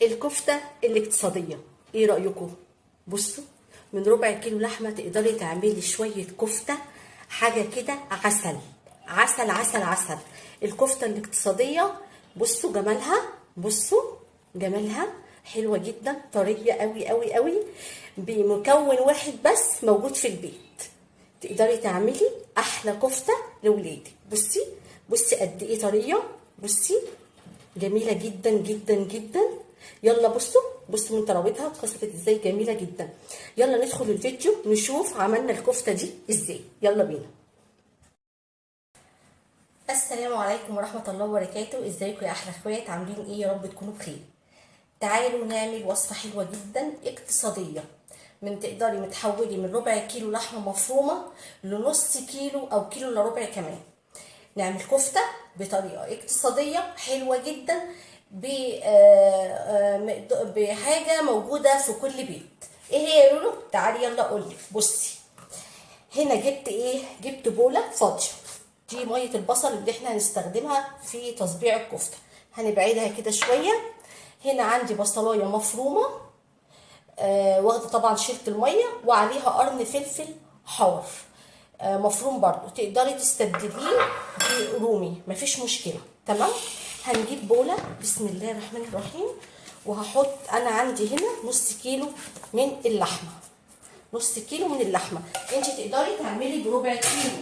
الكفتة الاقتصادية، ايه رأيكم؟ بصوا، من ربع كيلو لحمة تقدري تعملي شوية كفتة، حاجة كده عسل عسل عسل عسل. الكفتة الاقتصادية بصوا جمالها، بصوا جمالها، حلوة جدا، طرية قوي قوي قوي، بمكون واحد بس موجود في البيت. تقدري تعملي احلى كفتة لولادك. بصي بصي قد ايه طرية، بصي جميلة جدا جدا جدا. يلا بصوا بصوا من طراوتها اتكسرت ازاي، جميلة جدا. يلا ندخل الفيديو نشوف عملنا الكفتة دي ازاي، يلا بينا. السلام عليكم ورحمة الله وبركاته، ازيكم يا احلى اخوات، عاملين ايه؟ يا رب تكونوا بخير. تعالوا نعمل وصفة حلوة جدا اقتصادية. تقدري متحولي من ربع كيلو لحمة مفرومة لنص كيلو او كيلو الا ربع كمان. نعمل كفتة بطريقة اقتصادية حلوة جدا، بحاجة موجودة في كل بيت. ايه هي يا لولو؟ تعالي يلا اقولك. بصي هنا جبت ايه؟ جبت بولة فاضية، دي مية البصل اللي احنا هنستخدمها في تصبيع الكفتة. هنبعدها كده شوية. هنا عندي بصلاية مفرومة، واخده طبعا شلت الميه، وعليها قرن فلفل حار مفروم برضو، تقدري تستبدليه برومي مفيش مشكله. تمام. هنجيب بوله، بسم الله الرحمن الرحيم، وهحط انا عندي هنا نص كيلو من اللحمه. نص كيلو من اللحمه، انت تقدري تعملي بربع كيلو،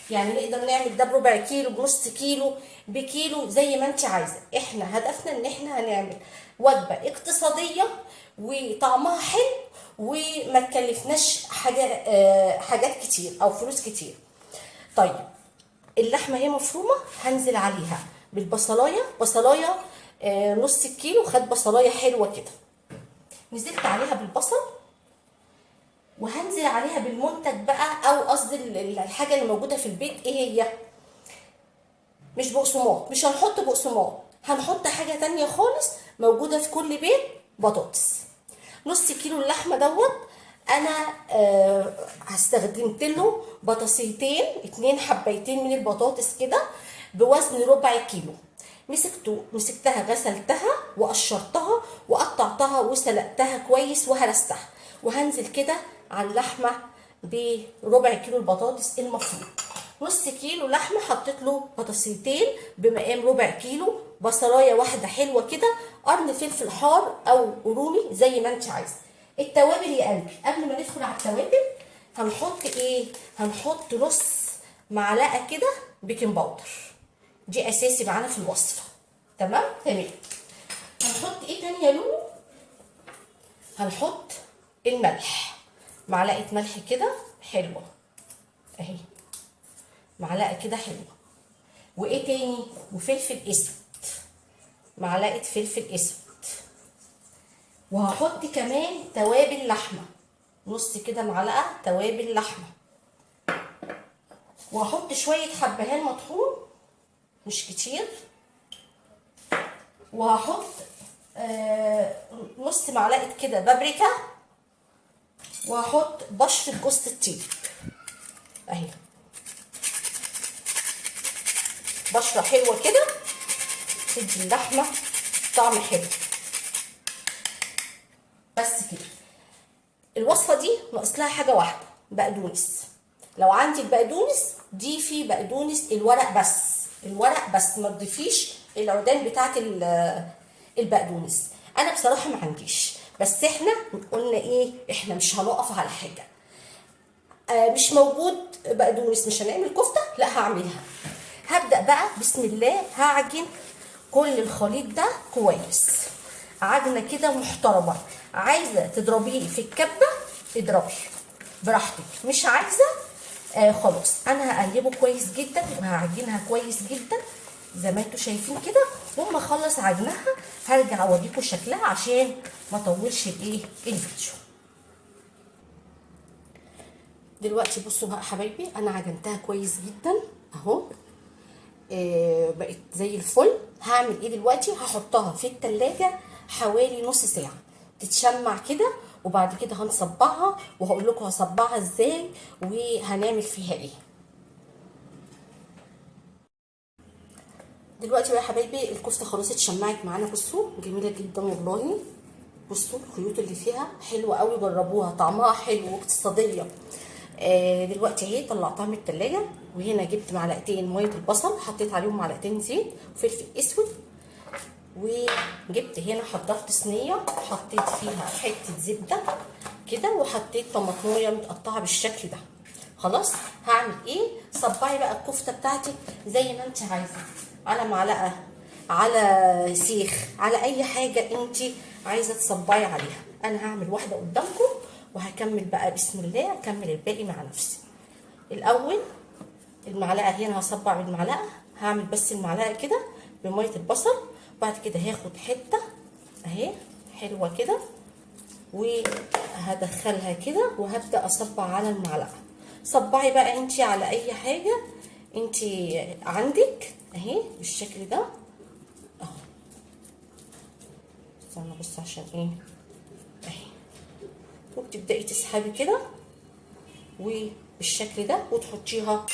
يعني نقدر نعمل ده بربع كيلو، بنص كيلو، بكيلو، زي ما انت عايزه. احنا هدفنا ان احنا هنعمل وجبه اقتصاديه وطعمها حلو، وما تكلفناش حاجات كتير او فلوس كتير. طيب اللحمه هي مفرومه، هنزل عليها بالبصلايه، بصلايه نص كيلو، خد بصلايه حلوه كده، نزلت عليها بالبصل، وهنزل عليها بالمنتج بقى، او قصدي الحاجه اللي موجوده في البيت. ايه هي؟ مش بقسماط، مش هنحط بقسماط، هنحط حاجه تانية خالص موجوده في كل بيت، بطاطس. نص كيلو اللحمه دوت انا هستخدمت له بطاطسيتين، 2 حبايتين من البطاطس كده، بوزن ربع كيلو. مسكتها غسلتها وقشرتها وقطعتها وسلقتها كويس وهرستها، وهنزل كده على اللحمه بربع كيلو البطاطس المفروم. نص كيلو لحمه حطيت له بطاطسيتين بمقام ربع كيلو، بصلايه واحده حلوه كده، قرن فلفل حار او رومي زي ما انت عايزه. التوابل يا قلبي، قبل ما ندخل على التوابل هنحط ايه؟ هنحط نص معلقه كده بيكنج باودر، دي اساسي معانا في الوصفه. تمام. هنحط ايه تاني يا لولو؟ هنحط الملح، معلقه ملح كده حلوه اهي، معلقه كده حلوه. وايه تاني؟ وفلفل اسود، معلقه فلفل اسود. وهحط كمان توابل لحمه، نص كده معلقه توابل لحمه. وهحط شويه حبهان مطحون، مش كتير. وهحط نص معلقه كده بابريكا. وهحط بشره جوز الطيب اهي، بشره حلوه كده تدي اللحمه طعم حلو. بس كده. الوصفه دي ناقص لها حاجه واحده، بقدونس. لو عندك بقدونس ضيفي بقدونس، الورق بس، الورق بس، ما تضيفيش العودان بتاعت البقدونس. انا بصراحه ما عنديش، بس احنا قلنا ايه؟ احنا مش هنقف على حاجه. مش موجود بقدونس مش هنعمل كفته؟ لا هعملها. هبدا بقى بسم الله، هعجن كل الخليط ده كويس، عجنه كده محترمه. عايزه تضربيه في الكبه اضربي براحتك، مش عايزه خلاص. انا هقلبه كويس جدا وهعجنها كويس جدا زي ما انتوا شايفين كده. واما اخلص عجنها هرجع اوريكم شكلها عشان ما اطولش الفيديو. دلوقتي بصوا بقى حبايبي، انا عجنتها كويس جدا اهو، بقت زي الفل. هعمل ايه دلوقتي؟ هحطها في التلاجة حوالي نص ساعة تتشمع كده، وبعد كده هنصبعها وهقول لكم هصبعها ازاي وهنعمل فيها ايه. دلوقتي بقى يا حبايبي الكفته خلاص اتشمعت معانا. بصوا جميله جدا والله. بصوا الخيوط اللي فيها حلوه قوي، جربوها طعمها حلو واقتصاديه. دلوقتي اهي طلعتها من التلاجة، وهنا جبت معلقتين ميه البصل، حطيت عليهم معلقتين زيت وفلفل اسود، وجبت هنا حضرت صينيه حطيت فيها حته زبده كده، وحطيت طماطميه متقطعه بالشكل ده. خلاص هعمل ايه؟ صبعي بقى الكفته بتاعتك زي ما انت عايزه، على معلقه، على سيخ، على اي حاجه انت عايزه تصبعي عليها. انا هعمل واحده قدامكم وهكمل بقى بسم الله، اكمل الباقي مع نفسي. الاول المعلقه هنا هصبع بالمعلقه، هعمل بس المعلقه كده بميه البصل، وبعد كده هاخد حته اهي حلوه كده وهدخلها كده وهبدا اصبع على المعلقه. صبعي بقى انت على اي حاجه انت عندك اهي بالشكل ده اهو. استنى بس عشان ايه اهي، وبتبداي تسحبي كده وبالشكل ده وتحطيها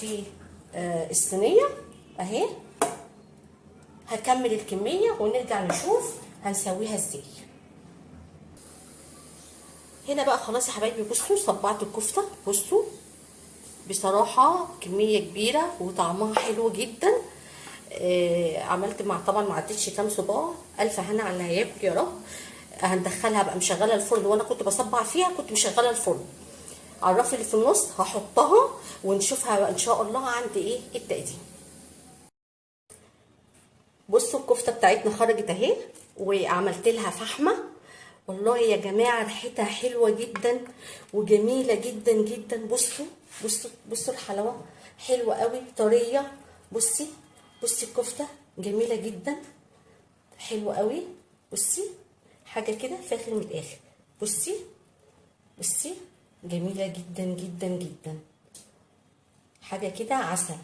في الصينيه اهي. هكمل الكميه ونرجع نشوف هنسويها ازاي. هنا بقى خلاص يا حبايبي بصوا صبعت الكفته. بصوا بصراحه كميه كبيره وطعمها حلو جدا. عملت طبعا ما عدتش كام صباع. الف هنا على اللي هياكل يا رب. هندخلها بقى مشغله الفرن، وانا كنت بصبع فيها كنت مشغله الفرن. على الرف اللي في النص هحطها ونشوفها بقى ان شاء الله عند ايه التقديم. بصوا الكفته بتاعتنا خرجت اهي، وعملت لها فحمه. والله يا جماعه ريحتها حلوه جدا وجميله جدا جدا. بصوا بصوا بصوا الحلاوه حلوه قوي طريه. بصي بصي الكفته جميله جدا حلوه قوي. بصي حاجه كده فاخر من الاخر. بصي بصي جميله جدا جدا جدا، حاجه كده عسل.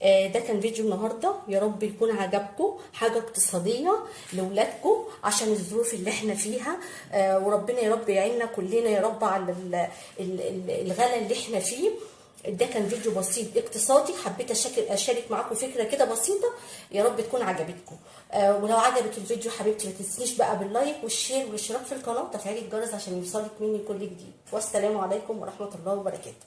ده كان فيديو النهارده، يا رب يكون عجبكم. حاجه اقتصاديه لاولادكم عشان الظروف اللي احنا فيها. وربنا يا رب يعيننا كلنا يا رب على الغلا اللي احنا فيه. ده كان فيديو بسيط اقتصادي، حبيت اشارك معاكم فكره كده بسيطه، يا رب تكون عجبتكم. ولو عجبك الفيديو حبيبتي ما تنسيش بقى باللايك والشير والاشتراك في القناه وتفعيل الجرس عشان يوصلك مني كل جديد. والسلام عليكم ورحمه الله وبركاته.